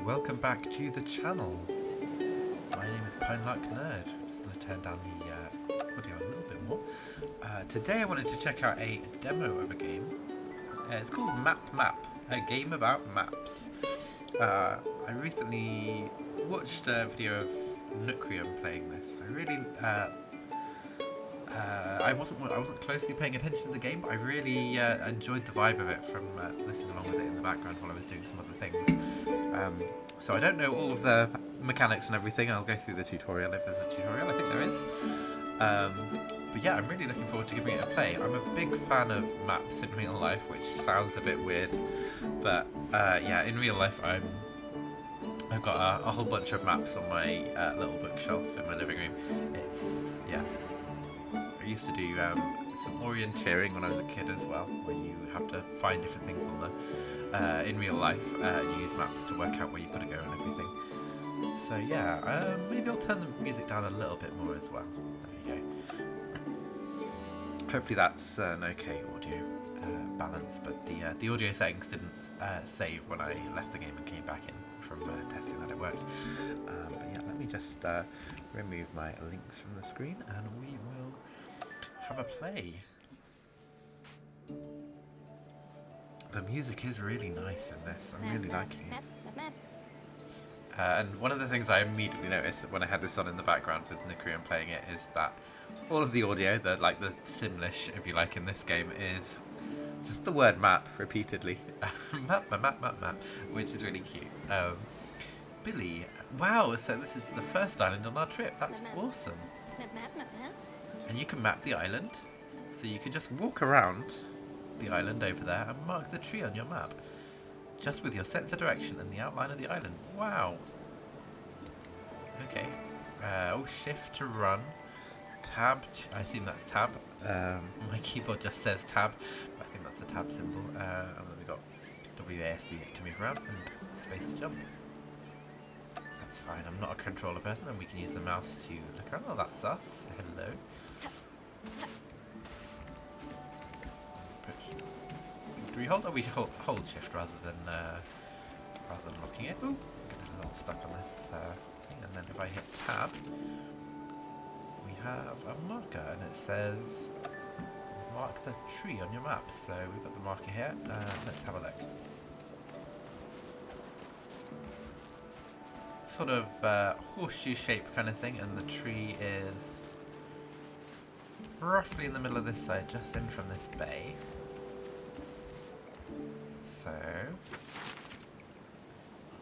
welcome back to the channel. My name is Pinelark Nerd. I'm just going to turn down the audio a little bit more. Today I wanted to check out a demo of a game. It's called Map, a game about maps. I recently watched a video of Nucrium playing this. I wasn't closely paying attention to the game, but I really enjoyed the vibe of it from listening along with it in the background while I was doing some other things. So I don't know all of the mechanics and everything. I'll go through the tutorial if there's a tutorial. I think there is. But yeah, I'm really looking forward to giving it a play. I'm a big fan of maps in real life, which sounds a bit weird, but yeah, in real life I've got a whole bunch of maps on my little bookshelf in my living room. I used to do some orienteering when I was a kid as well, where you have to find different things on the in real life. You use maps to work out where you've got to go and everything. So yeah, maybe I'll turn the music down a little bit more as well. There you go. Hopefully that's an okay audio balance, but the audio settings didn't save when I left the game and came back in from testing that it worked. But yeah, let me just remove my links from the screen and we will have a play. The music is really nice in this. I'm really liking it. And one of the things I immediately noticed when I had this on in the background with Nucrium playing it is that all of the audio, the Simlish, if you like, in this game is just the word map repeatedly. map, which is really cute. Billy, wow, so this is the first island on our trip. That's awesome. And you can map the island, so you can just walk around the island over there and mark the tree on your map, just with your sense of direction and the outline of the island. Wow. Okay. Shift to run. Tab. I assume that's tab. My keyboard just says tab, but I think that's the tab symbol. And then we got WASD to move around and space to jump. That's fine. I'm not a controller person, and we can use the mouse to look around. Oh, that's us. Hello. Do we hold? Oh, we hold shift rather than locking it. Ooh, get a little stuck on this thing. And then if I hit tab, we have a marker, and it says mark the tree on your map. So we've got the marker here. Let's have a look. Sort of horseshoe shape kind of thing, and the tree is roughly in the middle of this side, just in from this bay. So,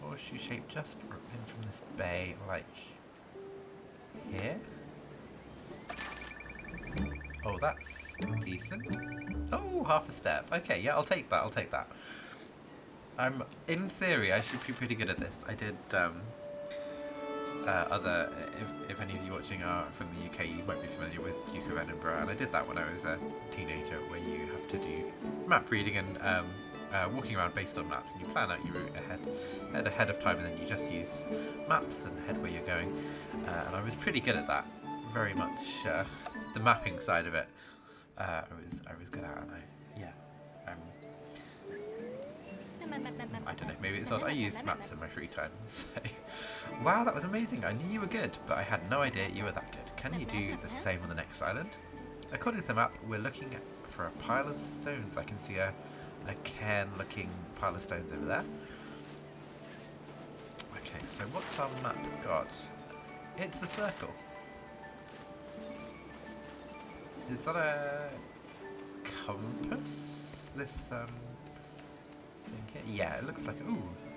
horseshoe shape just in from this bay, like here. Oh, that's decent. Oh, half a step. Okay, yeah, I'll take that. In theory, I should be pretty good at this. I did, if any of you watching are from the UK, you might be familiar with Duke of Edinburgh, and I did that when I was a teenager, where you have to do map reading and walking around based on maps, and you plan out your route ahead of time, and then you just use maps and head where you're going. And I was pretty good at that. Very much the mapping side of it. I was good at, and I don't know, maybe it's odd. I use maps in my free time, so... Wow, that was amazing. I knew you were good, but I had no idea you were that good. Can you do the same on the next island? According to the map, we're looking for a pile of stones. I can see a cairn-looking pile of stones over there. Okay, so what's our map got? It's a circle. Is that a compass? This thing here? Yeah, it looks like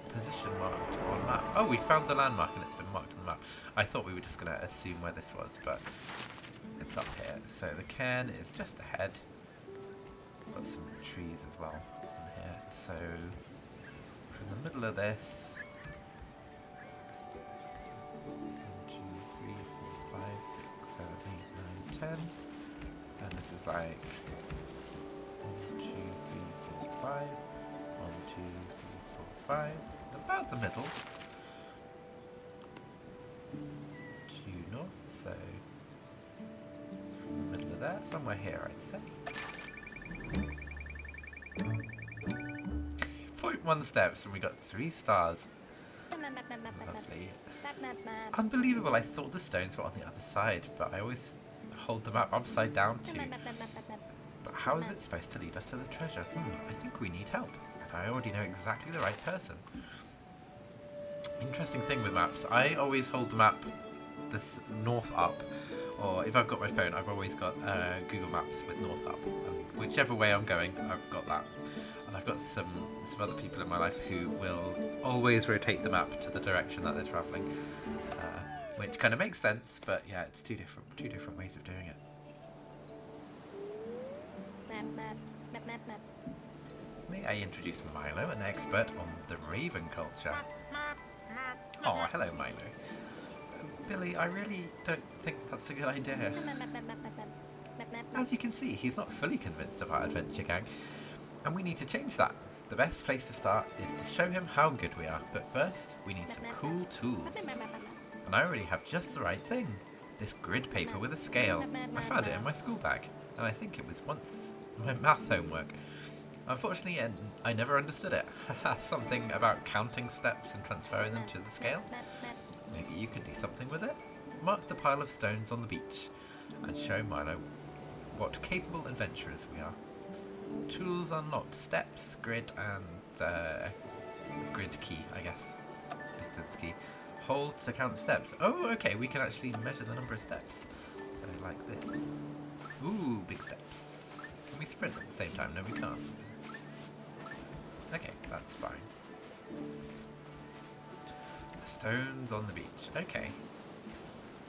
position marked on map. Oh, we found the landmark and it's been marked on the map. I thought we were just gonna assume where this was, but it's up here. So the cairn is just ahead. We've got some trees as well in here. So from the middle of this, 1, 2, 3, 4, 5, 6, 7, 8, 9, 10. And this is like 1, 2, 3, 4, 5. 1, 2, 3, 4, 5. About the middle. Due north, so from the middle of there, somewhere here, I'd say. 0.1 steps, and we got 3 stars. Lovely. Unbelievable, I thought the stones were on the other side, but I always hold the map upside down too. But how is it supposed to lead us to the treasure? I think we need help. And I already know exactly the right person. Interesting thing with maps, I always hold the map this north up, or if I've got my phone, I've always got Google Maps with north up. And whichever way I'm going, I've got that. And I've got some other people in my life who will always rotate the map to the direction that they're travelling, which kind of makes sense. But yeah, it's two different ways of doing it. May I introduce Milo, an expert on the Raven culture. Oh, hello, Milo. Billy, I really don't think that's a good idea. As you can see, he's not fully convinced of our adventure gang, and we need to change that. The best place to start is to show him how good we are, but first, we need some cool tools. And I already have just the right thing. This grid paper with a scale. I found it in my school bag, and I think it was once my math homework. Unfortunately, I never understood it. Something about counting steps and transferring them to the scale. Maybe you can do something with it? Mark the pile of stones on the beach and show Milo what capable adventurers we are. Tools unlocked. Steps, grid, and grid key, I guess. Distance key. Hold to count steps. Oh, okay, we can actually measure the number of steps. So, like this. Ooh, big steps. Can we sprint at the same time? No, we can't. Okay, that's fine. Stones on the beach. Okay.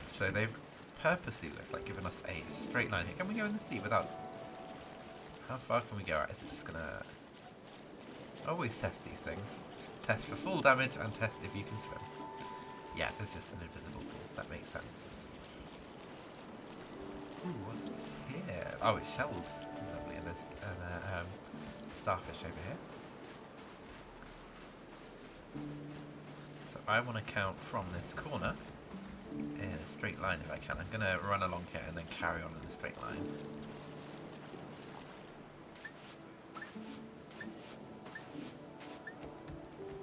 So they've purposely, looks like, given us a straight line here. Can we go in the sea without... How far can we go out? Is it just gonna... Always test these things. Test for full damage and test if you can swim. Yeah, there's just an invisible pool. That makes sense. Ooh, what's this here? Oh, it's shells. Lovely. And there's starfish over here. So I want to count from this corner in a straight line if I can. I'm going to run along here and then carry on in a straight line.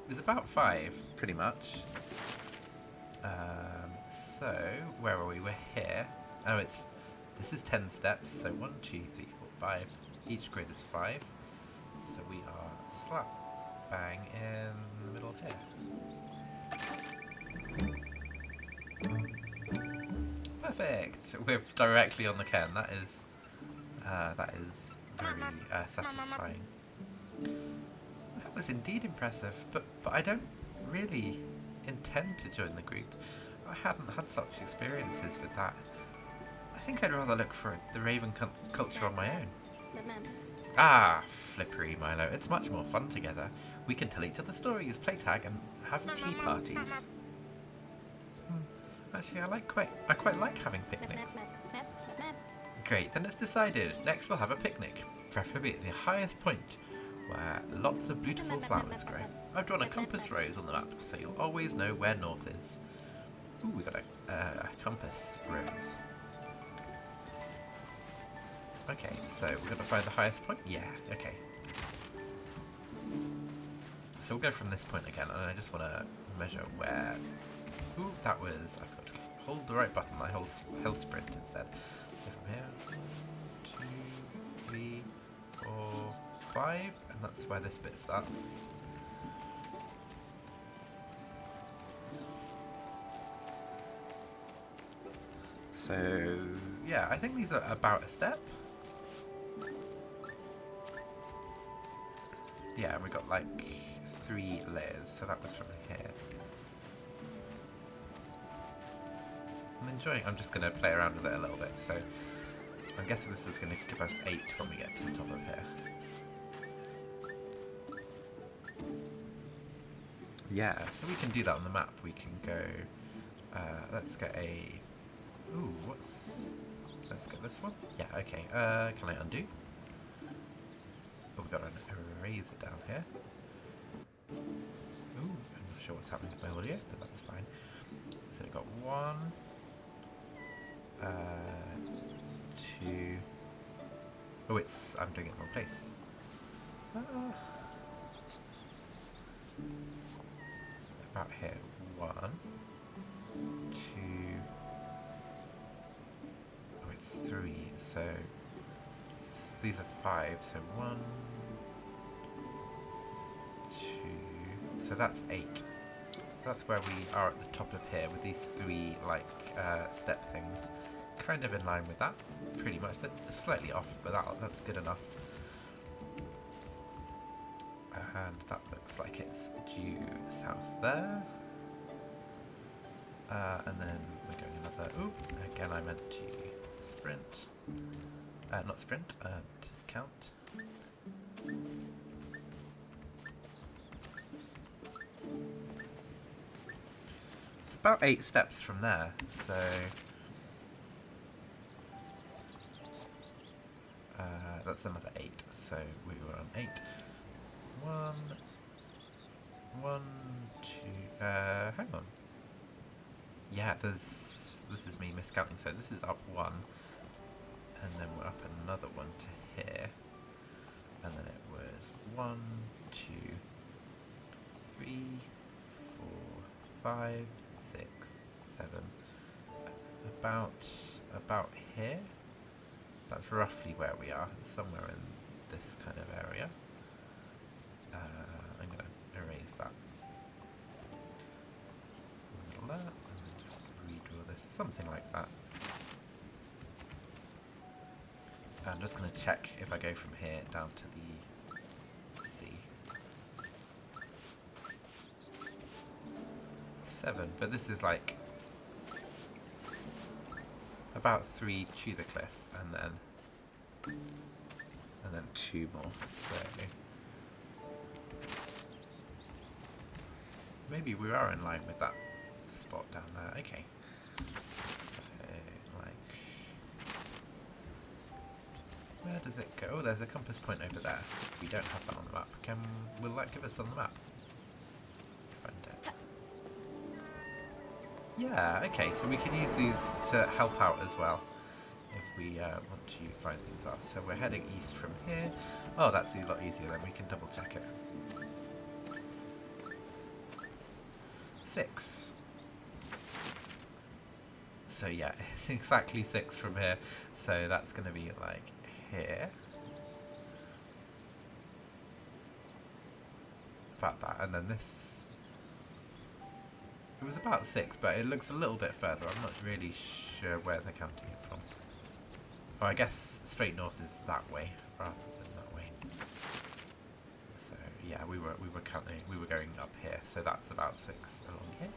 It was about 5, pretty much. So, where are we? We're here. Oh, this is 10 steps, so 1, 2, 3, 4, 5. Each grid is 5. So we are slap bang in the middle here. Perfect! We're directly on the cairn. That is very satisfying. That was indeed impressive, but I don't really intend to join the group. I hadn't had such experiences with that. I think I'd rather look for the Raven culture on my own. Ah, Flippery Milo, it's much more fun together. We can tell each other stories, play tag, and have tea parties. Actually, I quite like having picnics. Great, then it's decided. Next we'll have a picnic, preferably at the highest point, where lots of beautiful flowers grow. I've drawn a compass rose on the map, so you'll always know where north is. Ooh, we got a compass rose. Okay, so we're going to find the highest point? Yeah, okay. So we'll go from this point again, and I just want to measure where... Ooh, that was... I forgot to hold the right button. I held sprint instead. So from here... 1, 2, 3, 4, 5, and that's where this bit starts. So, yeah, I think these are about a step. Yeah, and we got like 3 layers, so that was from here. I'm just going to play around with it a little bit, so I'm guessing this is going to give us 8 when we get to the top of here. Yeah, so we can do that on the map. We can go, let's get a, ooh, let's get this one. Yeah, okay, can I undo? Oh, we've got an eraser down here. Ooh, I'm not sure what's happening with my audio, but that's fine. So we've got 1, 2. Oh, I'm doing it in the wrong place. So about here. 1, 2. Oh, it's 3. So these are 5. So 1, 2. So that's 8. That's where we are at the top of here with these 3 like step things. Kind of in line with that, pretty much. They're slightly off, but that's good enough. And that looks like it's due south there. And then we're going another... Ooh, again I meant to sprint. Not sprint, count. It's about 8 steps from there, so... that's another 8, so we were on 8. 1, 1, 2, hang on. Yeah, this is me miscounting, so this is up 1, and then we're up another 1 to here, and then it was 1, 2, 3, 4, 5, 6, 7, about here. That's roughly where we are, somewhere in this kind of area. I'm going to erase that. And then just redraw this, something like that. I'm just going to check if I go from here down to the sea. 7, but this is like about 3 to the cliff, and then 2 more. So maybe we are in line with that spot down there. Okay. So like, where does it go? Oh, there's a compass point over there. We don't have that on the map. Will that give us on the map? Find it. Yeah, okay, so we can use these to help out as well if we want to find things out. So we're heading east from here. Oh, that's a lot easier then, we can double check it. 6. So yeah, it's exactly 6 from here, so that's going to be like here. About that, and then this... It was about 6, but it looks a little bit further. I'm not really sure where they're counting it from. Oh, I guess straight north is that way rather than that way. So yeah, we were going up here, so that's about 6 along here.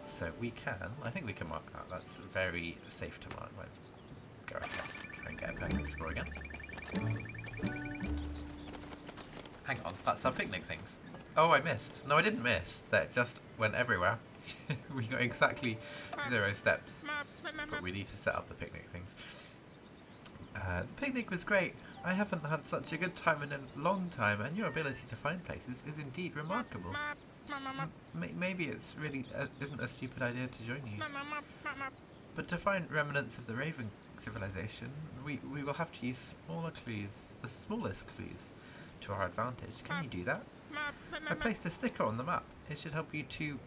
So we can, I think we can mark that. That's very safe to mark. Let's go ahead and get a perfect score again. Hang on, that's our picnic things. Oh, I missed. No, I didn't miss. That just went everywhere. We got exactly 0 steps, but we need to set up the picnic things. The picnic was great. I haven't had such a good time in a long time, and your ability to find places is indeed remarkable. Maybe it's really isn't a stupid idea to join you. But to find remnants of the Raven civilization, we will have to use smaller clues, the smallest clues, to our advantage. Can you do that? I placed a sticker on the map. It should help you to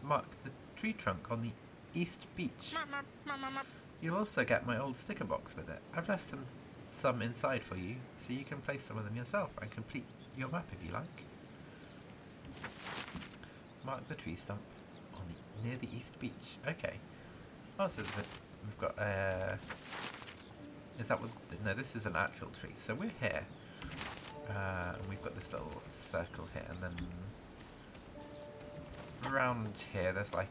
mark the tree trunk on the east beach. You'll also get my old sticker box with it. I've left some inside for you, so you can place some of them yourself and complete your map if you like. Mark the tree stump near the east beach. Okay. Oh, so we've got is that what? No, this is an actual tree. So we're here. And we've got this little circle here, and then around here there's like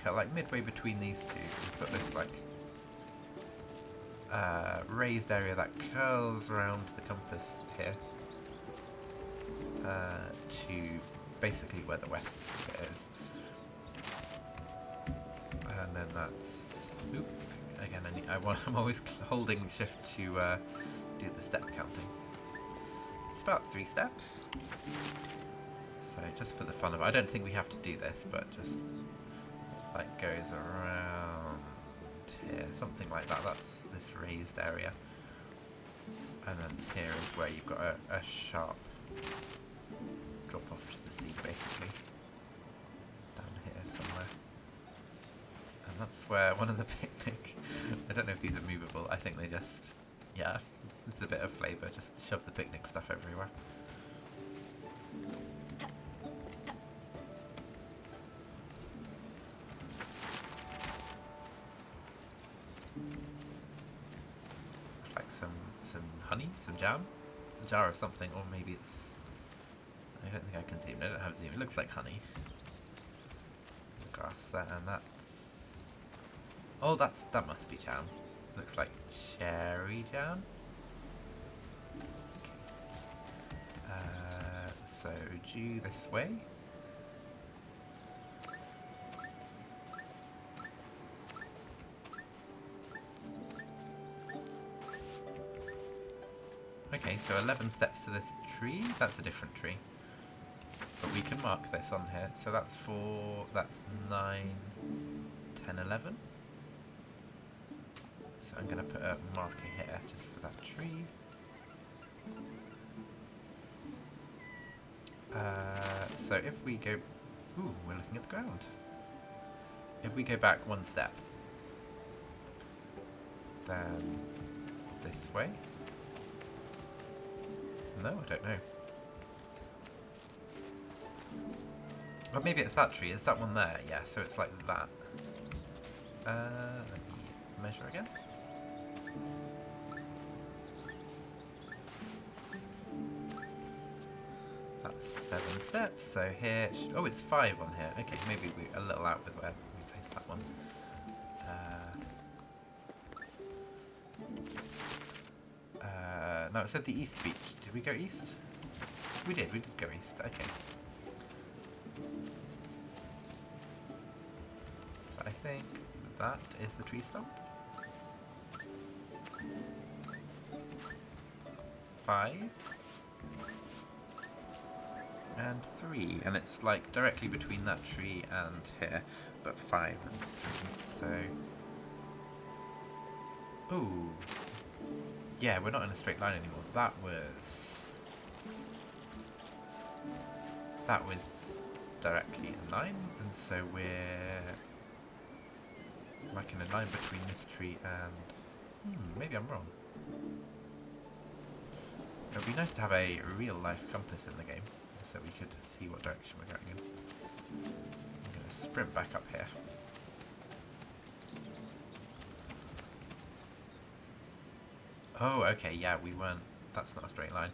like midway between these two, we've got this like raised area that curls around the compass here to basically where the west bit is, and then that's again. I'm always holding shift to do the step counting. It's about 3 steps. So just for the fun of it, I don't think we have to do this, but just like goes around here, something like that. That's this raised area, and then here is where you've got a sharp drop off to the sea, basically. Down here somewhere. And that's where one of the picnic... I don't know if these are movable. I think they just... Yeah, it's a bit of flavour. Just shove the picnic stuff everywhere. Looks like some honey, some jam. A jar of something, or maybe it's... I don't think I can zoom. I don't have zoom. It looks like honey. Grass there, and that's... Oh, that must be jam. Looks like cherry jam. Okay. So due this way. Okay, so 11 steps to this tree. That's a different tree. But we can mark this on here. So that's 9, 10, 11. So I'm going to put a marker here just for that tree. So if we go... Ooh, we're looking at the ground. If we go back one step, then this way. No, I don't know. Or maybe it's that tree. It's that one there. Yeah, so it's like that. Let me measure again. That's 7 steps. So here... Oh, it's 5 on here. Okay, maybe we're a little out with where we placed that one. No, it said the East Beach. Did we go east? We did go east. Okay. So I think that is the tree stump. 5. And 3. And it's like directly between that tree and here. But 5 and 3. So... Ooh. Yeah, we're not in a straight line anymore. That was directly in line, and so we're like in a line between this tree and... maybe I'm wrong. It would be nice to have a real-life compass in the game, so we could see what direction we're going in. I'm going to sprint back up here. Oh, okay, yeah, we weren't... That's not a straight line.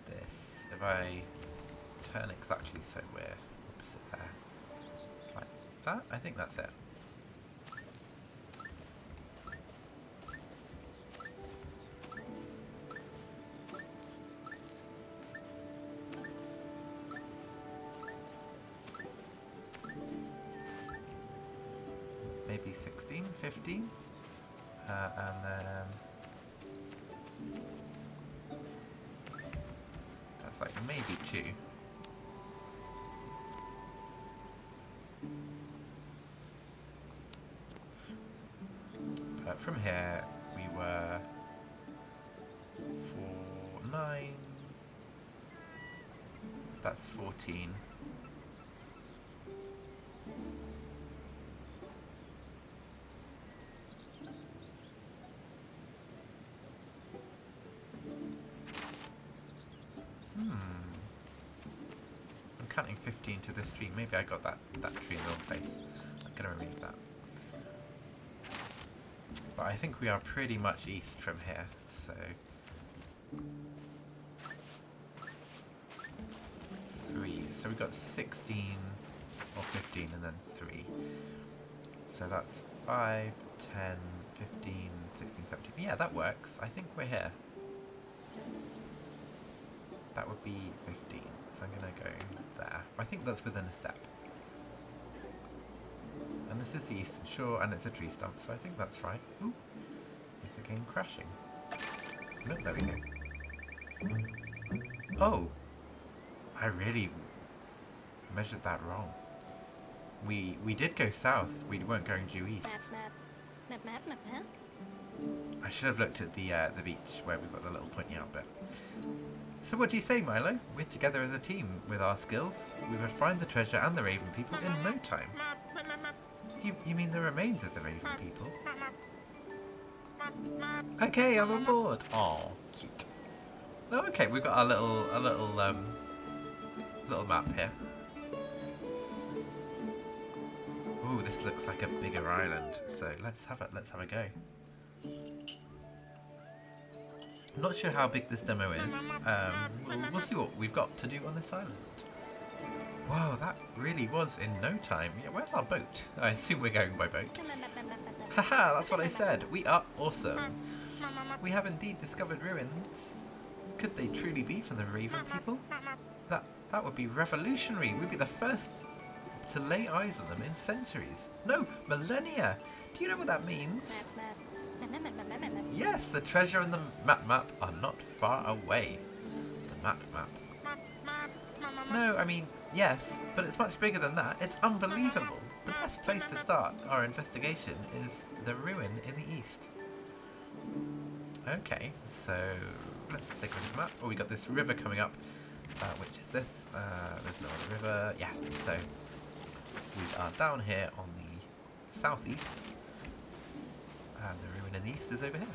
This... If I turn exactly so we're opposite there. Like that? I think that's it. Maybe 16, 15? And then... That's like maybe 2. But from here we were 4, 9. That's 14. I'm counting 15 to this tree. Maybe I got that tree in the wrong place. I'm going to remove that. But I think we are pretty much east from here, so... 3. So we got 16 or 15 and then 3. So that's 5, 10, 15, 16, 17. Yeah, that works. I think we're here. That would be 15. So I'm going to go there. I think that's within a step. And this is the eastern shore, and it's a tree stump, so I think that's right. Ooh. Is the game crashing? No, there we go. Oh! I really measured that wrong. We did go south. We weren't going due east. Map. I should have looked at the beach where we've got the little pointy out bit. So what do you say, Milo? We're together as a team. With our skills, we would find the treasure and the Raven people in no time. You mean the remains of the Raven people? Okay, I'm on board. Oh, cute. Oh, okay, we've got our little map here. Ooh, this looks like a bigger island. So let's have a go. I'm not sure how big this demo is. We'll see what we've got to do on this island. Wow, that really was in no time. Yeah, where's our boat? I assume we're going by boat. Haha, that's what I said. We are awesome. We have indeed discovered ruins. Could they truly be from the Raven people? That would be revolutionary. We'd be the first to lay eyes on them in centuries. No, millennia. Do you know what that means? Yes, the treasure and the map are not far away. The map. No, I mean, yes, but it's much bigger than that. It's unbelievable. The best place to start our investigation is the ruin in the east. Okay, so let's take a look at the map. Oh, we got this river coming up. Which is this? There's no other river. Yeah, so we are down here on the southeast. And the ruin in the east is over here.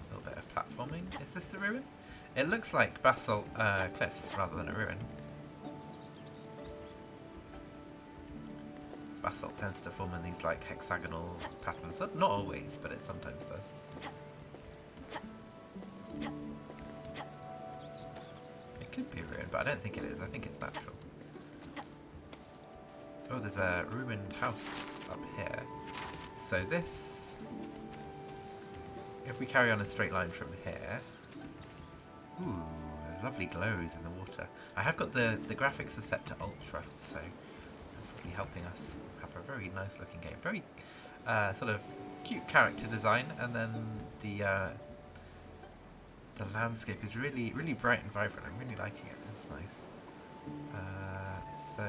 A little bit of platforming. Is this the ruin? It looks like basalt cliffs rather than a ruin. Basalt tends to form in these like hexagonal patterns. Not always, but it sometimes does. It could be a ruin, but I don't think it is. I think it's natural. Oh, there's a ruined house up here. So this... If we carry on a straight line from here... Ooh, there's lovely glows in the water. I have got the graphics are set to ultra, so that's probably helping us have a very nice looking game. Very sort of cute character design, and then the landscape is really bright and vibrant. I'm really liking it. It's nice. So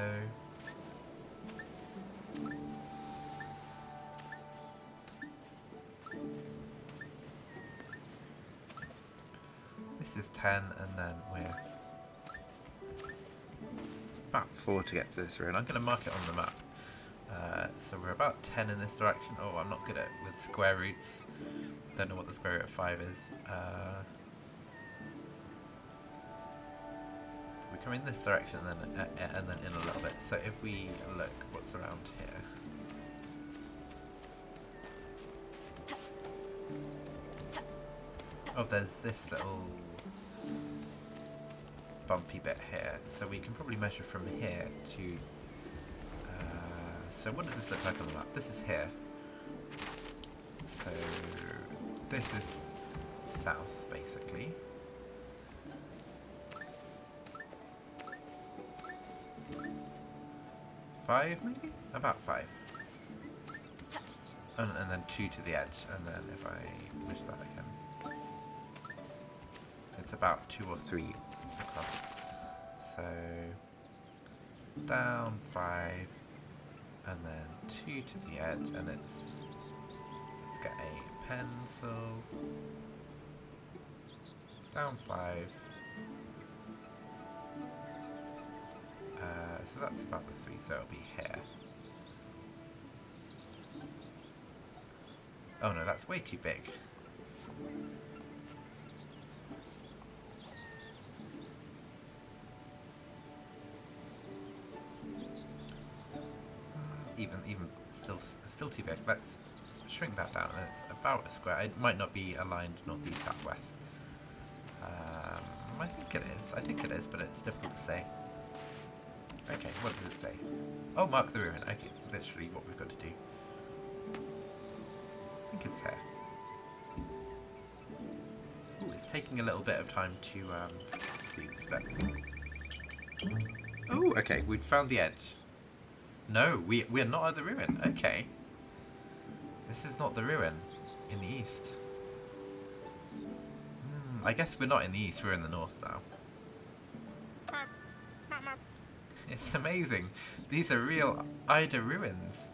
this is 10, and then we're about 4 to get to this ruin. I'm going to mark it on the map. So we're about 10 in this direction. Oh, I'm not good at with square roots. Don't know what the square root of 5 is. We come in this direction and then in a little bit. So if we look, what's around here? Oh, there's this little bumpy bit here. So we can probably measure from here to... so what does this look like on the map? This is here. So this is south, basically. Five, maybe? About 5. And then 2 to the edge, and then if I measure that again, it's about 2 or 3 across. So down 5, and then 2 to the edge, and let's get a pencil. Down 5. So that's about the 3, so it'll be here. Oh no, that's way too big. Even still too big. Let's shrink that down. It's about a square. It might not be aligned northeast, southwest. I think it is, but it's difficult to say. Okay, what does it say? Oh, mark the ruin. Okay, literally what we've got to do. I think it's here. Ooh, it's taking a little bit of time to do this bit. Oh, okay, we've found the edge. No, we're not at the ruin. Okay. This is not the ruin in the east. I guess we're not in the east, we're in the north now. It's amazing. These are real Ida ruins.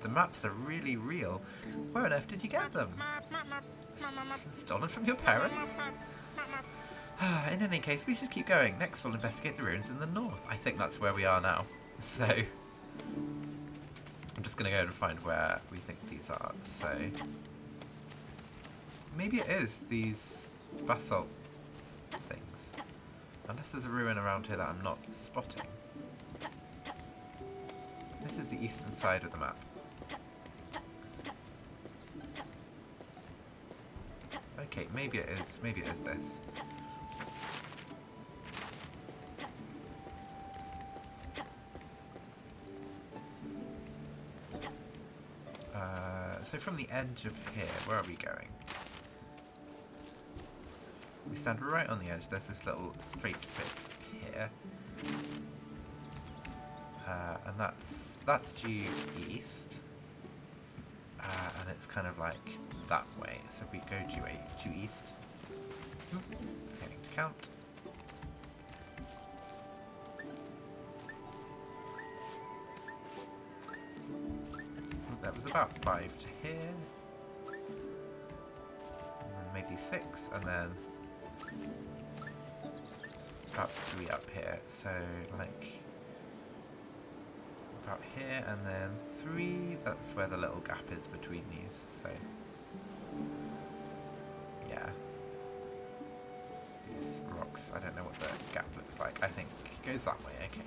The maps are really real. Where on earth did you get them? Stolen from your parents? In any case, we should keep going. Next we'll investigate the ruins in the north. I think that's where we are now. So, I'm just going to go and find where we think these are. So, maybe it is these basalt things. Unless there's a ruin around here that I'm not spotting. This is the eastern side of the map. Okay, maybe it is. Maybe it is this. So from the edge of here, where are we going? We stand right on the edge. There's this little straight bit here, and that's due east, and it's kind of like that way. So we go due east. Forgetting to count. That was about 5 to here, and then maybe 6, and then about 3 up here. So like about here, and then 3. That's where the little gap is between these. So yeah, these rocks. I don't know what the gap looks like. I think it goes that way. Okay.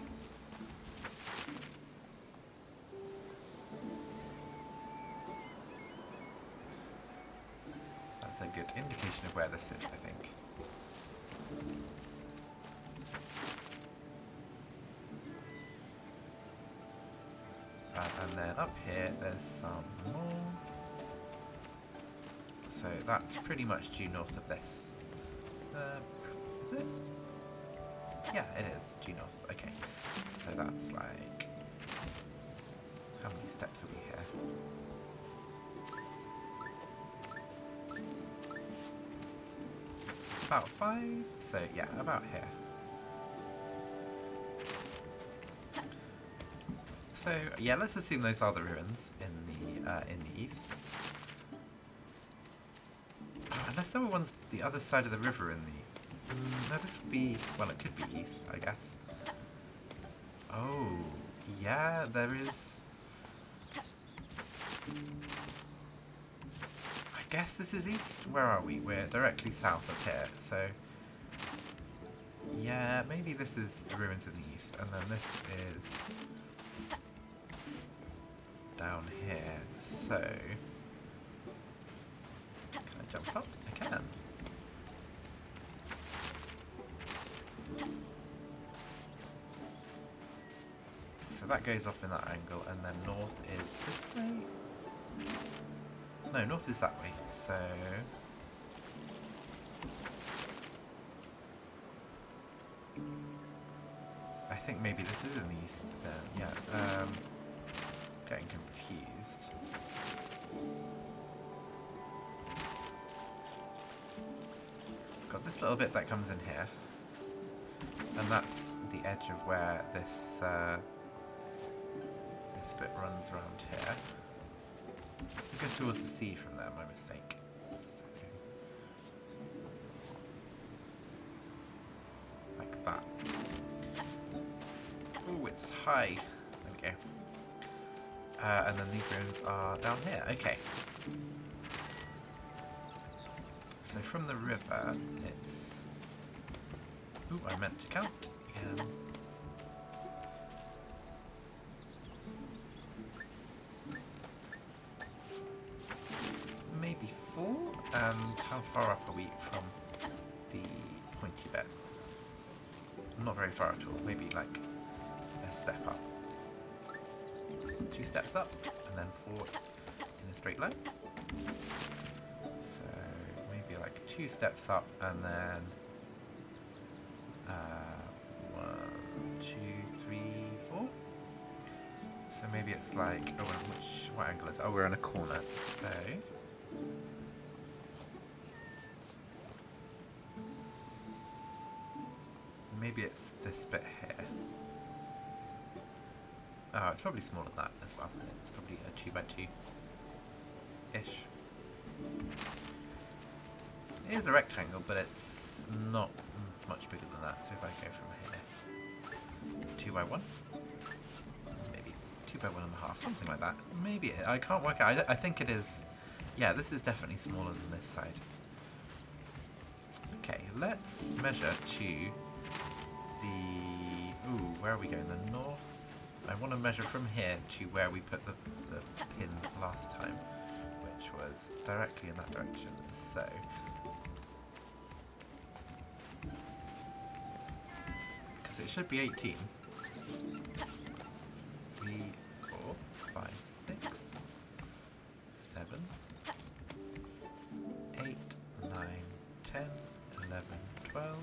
That's a good indication of where this is, I think. And then up here, there's some more. So that's pretty much due north of this. Is it? Yeah, it is due north. Okay. So that's like... How many steps are we here? About 5, so yeah, about here. So yeah, let's assume those are the ruins in the east. Oh, unless there were ones the other side of the river in the... no, this would be... well, it could be east, I guess. Oh, yeah, there is... I guess this is east. Where are we? We're directly south of here, so... yeah, maybe this is the ruins in the east, and then this is... down here, so... can I jump up? I can. So that goes off in that angle, and then north is this way? No, north is that way, so... I think maybe this is in the east then, yeah. Getting confused. Got this little bit that comes in here, and that's the edge of where this this bit runs around here. It goes towards the sea from there, my mistake. So, like that. Oh, it's high. There we go. And then these ruins are down here. Okay. So from the river, it's... ooh, I meant to count again. Maybe 4? And how far up are we from the pointy bit? Not very far at all. Maybe like a step up. 2 steps up, and then 4 in a straight line. So maybe like 2 steps up, and then 1, 2, 3, 4. So maybe it's like, oh, what angle is it? Oh, we're in a corner. So maybe it's this bit here. Oh, it's probably smaller than that as well. It's probably a 2x2-ish. It is a rectangle, but it's not much bigger than that. So if I go from here, 2x1, maybe 2x1.5, something like that. Maybe I can't work out. I think it is. Yeah, this is definitely smaller than this side. Okay, let's measure to the. Ooh, where are we going? The north. I want to measure from here to where we put the pin last time, which was directly in that direction. So. It should be 18. 3, 4, 5, 6, 7, 8, 9, 10, 11, 12,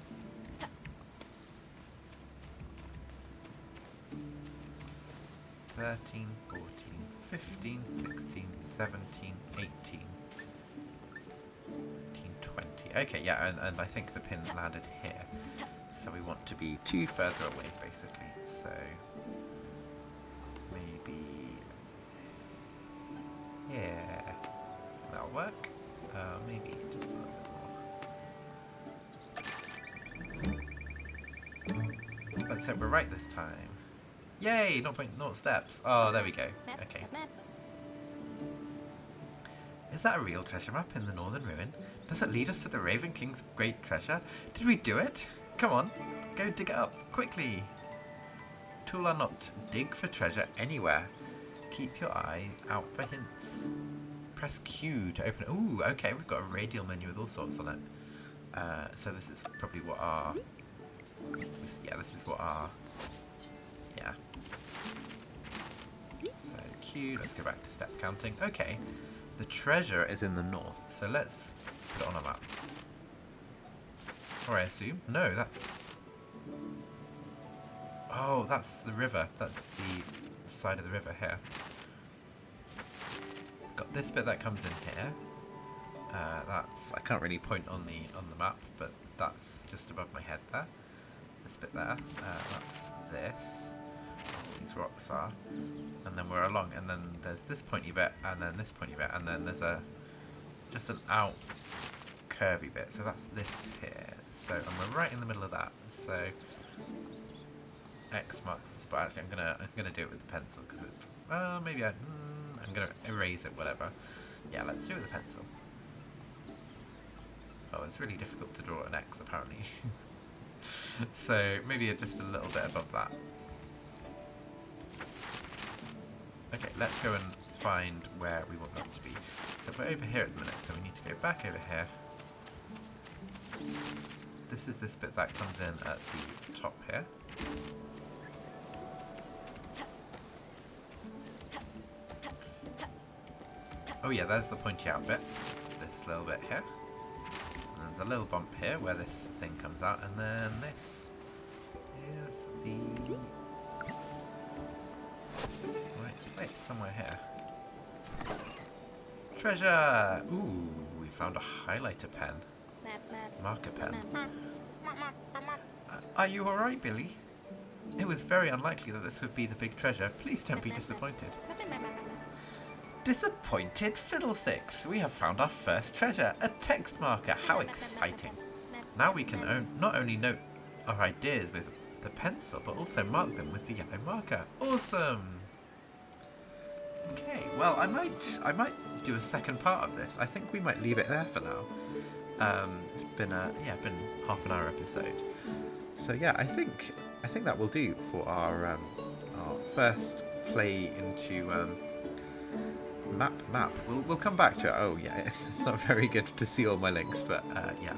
13, 14, 15, 16, 17, 18, 19, 20. Okay, yeah, and I think the pin landed here. So we want to be 2 further away, basically. So maybe yeah, that'll work. Maybe just a little bit more. Let's hope we're right this time. Yay! 0.0 steps. Oh, there we go. Okay. Is that a real treasure map in the Northern Ruin? Does it lead us to the Raven King's great treasure? Did we do it? Come on, go dig it up, quickly! Tool unlocked. Dig for treasure anywhere. Keep your eye out for hints. Press Q to open it. Ooh, okay, we've got a radial menu with all sorts on it. So this is probably what our... this is what our... Yeah. So Q, let's go back to step counting. Okay, the treasure is in the north, so let's put it on a map. Or I assume. No, that's... Oh, that's the river. That's the side of the river here. Got this bit that comes in here. That's... I can't really point on the map, but that's just above my head there. This bit there. That's this. These rocks are. And then we're along, and then there's this pointy bit, and then this pointy bit, and then there's just an out curvy bit. So that's this here. So, and we're right in the middle of that. So X marks the spot. Actually, I'm gonna do it with the pencil because it. Well, maybe I'm gonna erase it. Whatever. Yeah, let's do it with a pencil. Oh, it's really difficult to draw an X apparently. So maybe just a little bit above that. Okay, let's go and find where we want that to be. So we're over here at the minute. So we need to go back over here. This is this bit that comes in at the top here. Oh yeah, there's the pointy out bit. This little bit here. And there's a little bump here where this thing comes out, and then this is the right place, somewhere here. Treasure! Ooh, we found a highlighter pen. Marker pen. Are you alright, Billy? It was very unlikely that this would be the big treasure. Please don't be disappointed. Disappointed fiddlesticks! We have found our first treasure, a text marker. How exciting! Now we can not only note our ideas with the pencil, but also mark them with the yellow marker. Awesome! Okay, well, I might do a second part of this. I think we might leave it there for now. It's been been half an hour episode. So yeah, I think that will do for our first play into map. We'll come back to it. Oh yeah, it's not very good to see all my links, but yeah.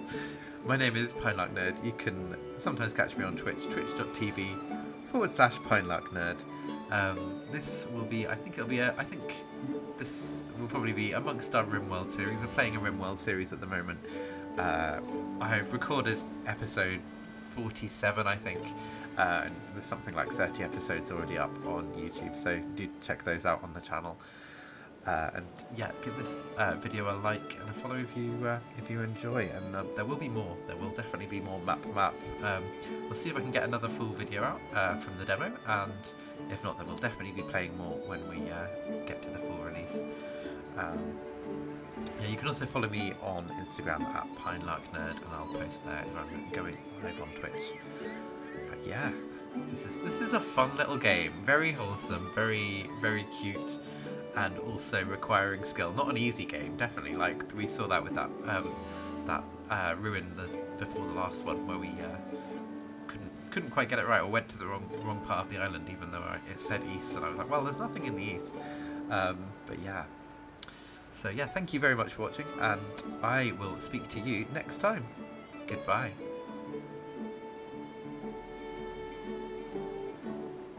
My name is PineLarkNerd. You can sometimes catch me on Twitch, twitch.tv/PineLarkNerd. This will be, I think this will probably be amongst our RimWorld series. We're playing a RimWorld series at the moment. I've recorded episode 47, I think. And there's something like 30 episodes already up on YouTube, so do check those out on the channel. And yeah, give this video a like and a follow if you enjoy. And there will be more. There will definitely be more map. We'll see if I can get another full video out from the demo, and if not, then we'll definitely be playing more when we get to the full release. Yeah, you can also follow me on Instagram at PineLarkNerd, and I'll post there if I'm going live on Twitch. But yeah, this is a fun little game, very wholesome, very cute, and also requiring skill. Not an easy game, definitely. Like we saw that with that ruin before the last one, where we couldn't quite get it right, or went to the wrong part of the island, even though it said east, and I was like, well, there's nothing in the east. But yeah. So yeah, thank you very much for watching, and I will speak to you next time. Goodbye.